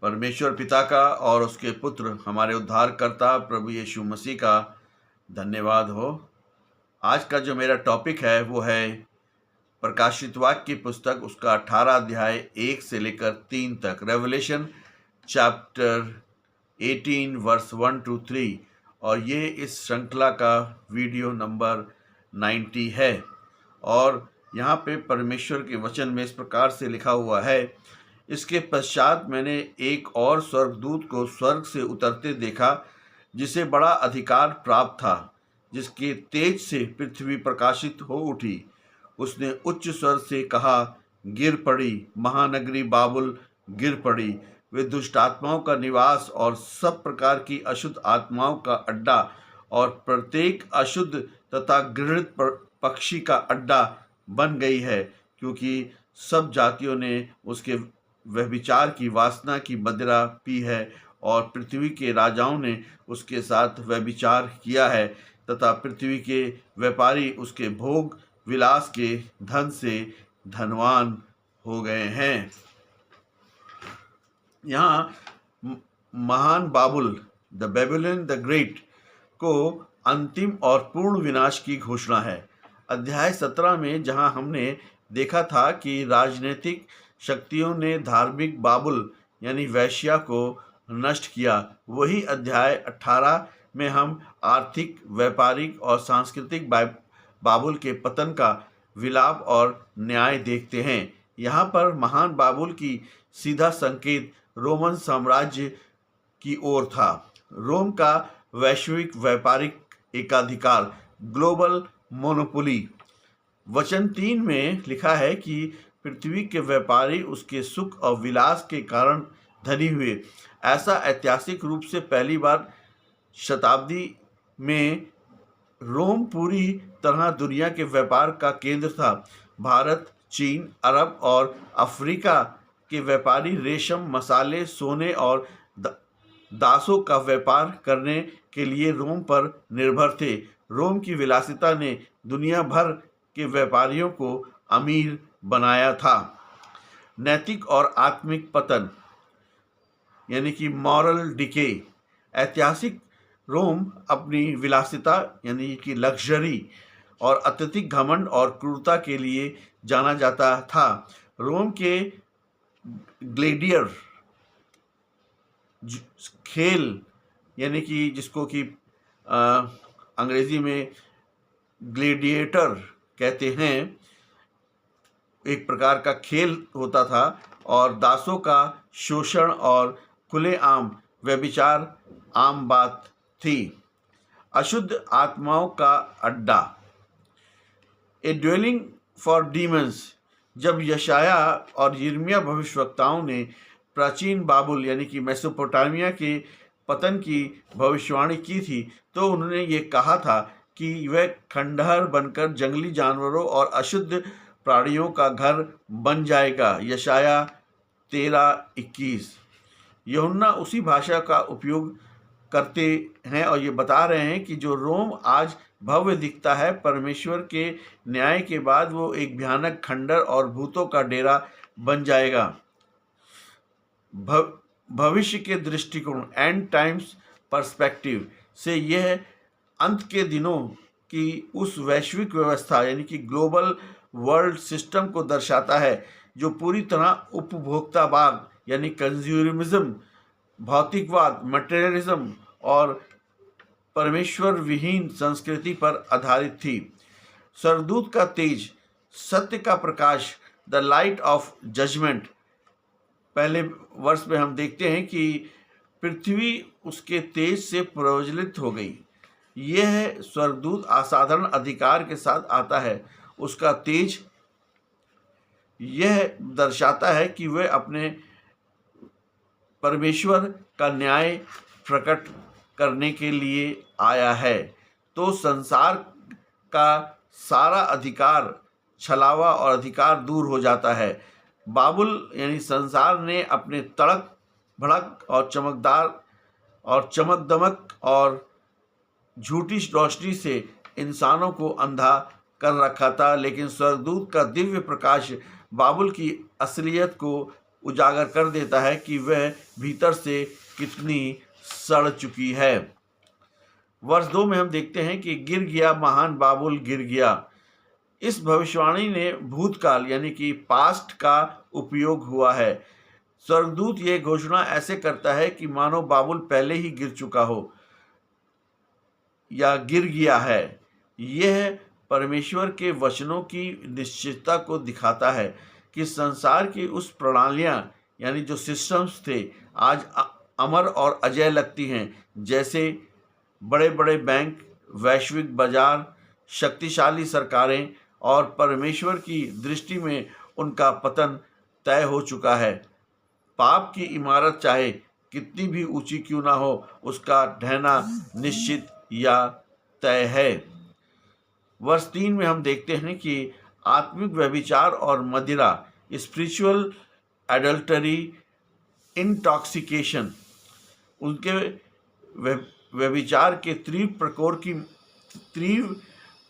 परमेश्वर पिता का और उसके पुत्र हमारे उद्धारकर्ता प्रभु यीशु मसीह का धन्यवाद हो। आज का जो मेरा टॉपिक है वो है प्रकाशित वाक्य की पुस्तक, उसका 18 अध्याय 1 से लेकर 3 तक, रेवलेशन चैप्टर 18 वर्स 1 to 3। और ये इस श्रृंखला का वीडियो नंबर 90 है। और यहाँ पे परमेश्वर के वचन में इस प्रकार से लिखा हुआ है, इसके पश्चात मैंने एक और स्वर्गदूत को स्वर्ग से उतरते देखा, जिसे बड़ा अधिकार प्राप्त था, जिसके तेज से पृथ्वी प्रकाशित हो उठी। उसने उच्च स्वर से कहा, गिर पड़ी महानगरी बाबुल, गिर पड़ी, वे दुष्ट आत्माओं का निवास और सब प्रकार की अशुद्ध आत्माओं का अड्डा और प्रत्येक अशुद्ध तथा घृणित पक्षी का अड्डा बन गई है, क्योंकि सब जातियों ने उसके व्यभिचार की वासना की मदिरा पी है और पृथ्वी के राजाओं ने उसके साथ व्यभिचार किया है, तथा पृथ्वी के व्यापारी उसके भोग विलास के धन से धनवान हो गए हैं। यहाँ महान बाबुल, द बेबीलोन द ग्रेट, को अंतिम और पूर्ण विनाश की घोषणा है। अध्याय 17 में जहाँ हमने देखा था कि राजनीतिक शक्तियों ने धार्मिक बाबुल यानी वैश्या को नष्ट किया, वही अध्याय 18 में हम आर्थिक, व्यापारिक और सांस्कृतिक बाबुल के पतन का विलाप और न्याय देखते हैं। यहाँ पर महान बाबुल की सीधा संकेत रोमन साम्राज्य की ओर था। रोम का वैश्विक व्यापारिक एकाधिकार, ग्लोबल मोनोपोली। वचन 3 में लिखा है कि पृथ्वी के व्यापारी उसके सुख और विलास के कारण धनी हुए। ऐसा ऐतिहासिक रूप से पहली बार शताब्दी में रोम पूरी तरह दुनिया के व्यापार का केंद्र था। भारत, चीन, अरब और अफ्रीका के व्यापारी रेशम, मसाले, सोने और दासों का व्यापार करने के लिए रोम पर निर्भर थे। रोम की विलासिता ने दुनिया भर के व्यापारियों को अमीर बनाया था। नैतिक और आत्मिक पतन यानी कि मॉरल डिके। ऐतिहासिक रोम अपनी विलासिता यानी कि लग्जरी और अत्यधिक घमंड और क्रूरता के लिए जाना जाता था। रोम के ग्लेडियर खेल यानी कि जिसको कि अंग्रेजी में ग्लेडिएटर कहते हैं, एक प्रकार का खेल होता था, और दासों का शोषण और खुलेआम व्यभिचार आम बात थी। अशुद्ध आत्माओं का अड्डा, ए ड्वेलिंग फॉर डीमंस। जब यशाया और यिर्मयाह भविष्यवक्ताओं ने प्राचीन बाबुल यानी कि मेसोपोटामिया के पतन की भविष्यवाणी की थी, तो उन्होंने ये कहा था कि वह खंडहर बनकर जंगली जानवरों और अशुद्ध प्राणियों का घर बन जाएगा। यशाया 13:21। यूहन्ना उसी भाषा का उपयोग करते हैं और ये बता रहे हैं कि जो रोम आज भव्य दिखता है, परमेश्वर के न्याय के बाद वो एक भयानक खंडहर और भूतों का डेरा बन जाएगा। भविष्य के दृष्टिकोण, एंड टाइम्स पर्सपेक्टिव से यह अंत के दिनों की उस वैश्विक व्यवस्था यानी कि ग्लोबल वर्ल्ड सिस्टम को दर्शाता है, जो पूरी तरह उपभोक्तावाद यानी कंज्यूमरिज्म, भौतिकवाद, मटेरियलिज्म और परमेश्वर विहीन संस्कृति पर आधारित थी। स्वर्गदूत का तेज, सत्य का प्रकाश, द लाइट ऑफ जजमेंट। पहले वर्ष में हम देखते हैं कि पृथ्वी उसके तेज से प्रज्वलित हो गई। यह स्वर्गदूत असाधारण अधिकार के साथ आता है। उसका तेज यह दर्शाता है कि वह अपने परमेश्वर का न्याय प्रकट करने के लिए आया है। तो संसार का सारा अधिकार, छलावा और अधिकार दूर हो जाता है। बाबुल यानी संसार ने अपने तड़क भड़क और चमकदार और चमक दमक और झूठी रोशनी से इंसानों को अंधा कर रखा था, लेकिन स्वर्गदूत का दिव्य प्रकाश बाबुल की असलियत को उजागर कर देता है कि वह भीतर से कितनी सड़ चुकी है। वर्ष 2 में हम देखते हैं कि गिर गया महान बाबुल गिर गया। इस भविष्यवाणी ने भूतकाल यानी कि पास्ट का उपयोग हुआ है। स्वर्गदूत ये घोषणा ऐसे करता है कि मानो बाबुल पहले ही गिर चुका हो या गिर गया है। यह परमेश्वर के वचनों की निश्चितता को दिखाता है कि संसार की उस प्रणालियां यानी जो सिस्टम्स थे आज अमर और अजय लगती हैं, जैसे बड़े बड़े बैंक, वैश्विक बाजार, शक्तिशाली सरकारें, और परमेश्वर की दृष्टि में उनका पतन तय हो चुका है। पाप की इमारत चाहे कितनी भी ऊंची क्यों ना हो, उसका ढहना निश्चित या तय है। वर्ष 3 में हम देखते हैं कि आत्मिक व्यभिचार और मदिरा, स्पिरिचुअल एडल्टरी, इंटॉक्सिकेशन, उनके व्यभिचार के तीव्र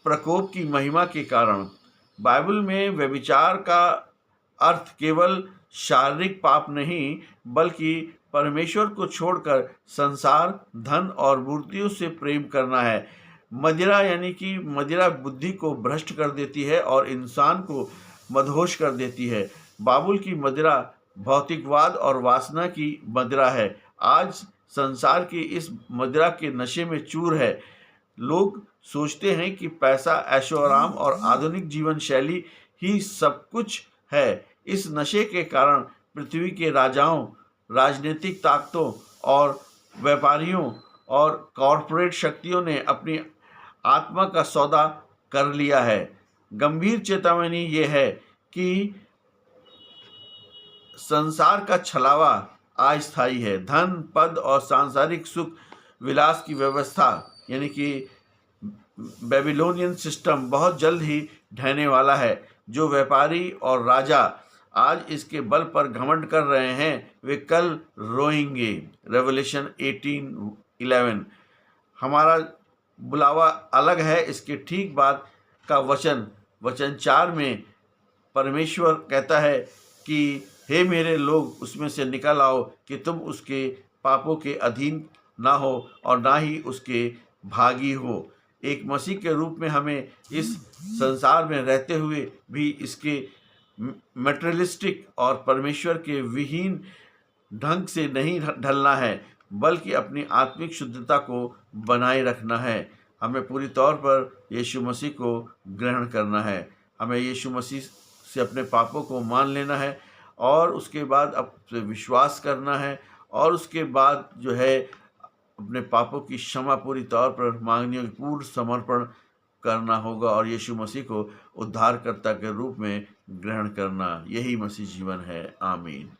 प्रकोप की महिमा के कारण। बाइबल में व्यभिचार का अर्थ केवल शारीरिक पाप नहीं, बल्कि परमेश्वर को छोड़कर संसार, धन और मूर्तियों से प्रेम करना है। मदिरा यानी कि मदिरा बुद्धि को भ्रष्ट कर देती है और इंसान को मदहोश कर देती है। बाबुल की मदिरा भौतिकवाद और वासना की मदिरा है। आज संसार की इस मदिरा के नशे में चूर है। लोग सोचते हैं कि पैसा, ऐशोआराम और आधुनिक जीवन शैली ही सब कुछ है। इस नशे के कारण पृथ्वी के राजाओं, राजनीतिक ताकतों और व्यापारियों और कॉरपोरेट शक्तियों ने अपनी आत्मा का सौदा कर लिया है। गंभीर चेतावनी ये है कि संसार का छलावा अस्थायी है। धन, पद और सांसारिक सुख विलास की व्यवस्था यानी कि बेबीलोनियन सिस्टम बहुत जल्द ही ढहने वाला है। जो व्यापारी और राजा आज इसके बल पर घमंड कर रहे हैं, वे कल रोएंगे। रेवलेशन 18:11। हमारा बुलावा अलग है। इसके ठीक बाद का वचन 4 में परमेश्वर कहता है कि हे मेरे लोग, उसमें से निकल आओ कि तुम उसके पापों के अधीन ना हो और ना ही उसके भागी हो। एक मसीह के रूप में हमें इस संसार में रहते हुए भी इसके मटेरियलिस्टिक और परमेश्वर के विहीन ढंग से नहीं ढलना है, बल्कि अपनी आत्मिक शुद्धता को बनाए रखना है। हमें पूरी तौर पर यीशु मसीह को ग्रहण करना है। हमें यीशु मसीह से अपने पापों को मान लेना है और उसके बाद अब विश्वास करना है और उसके बाद जो है अपने पापों की क्षमा पूरी तौर पर मांगनी और पूर्ण समर्पण करना होगा और यीशु मसीह को उद्धारकर्ता के रूप में ग्रहण करना। यही मसीह जीवन है। आमीन।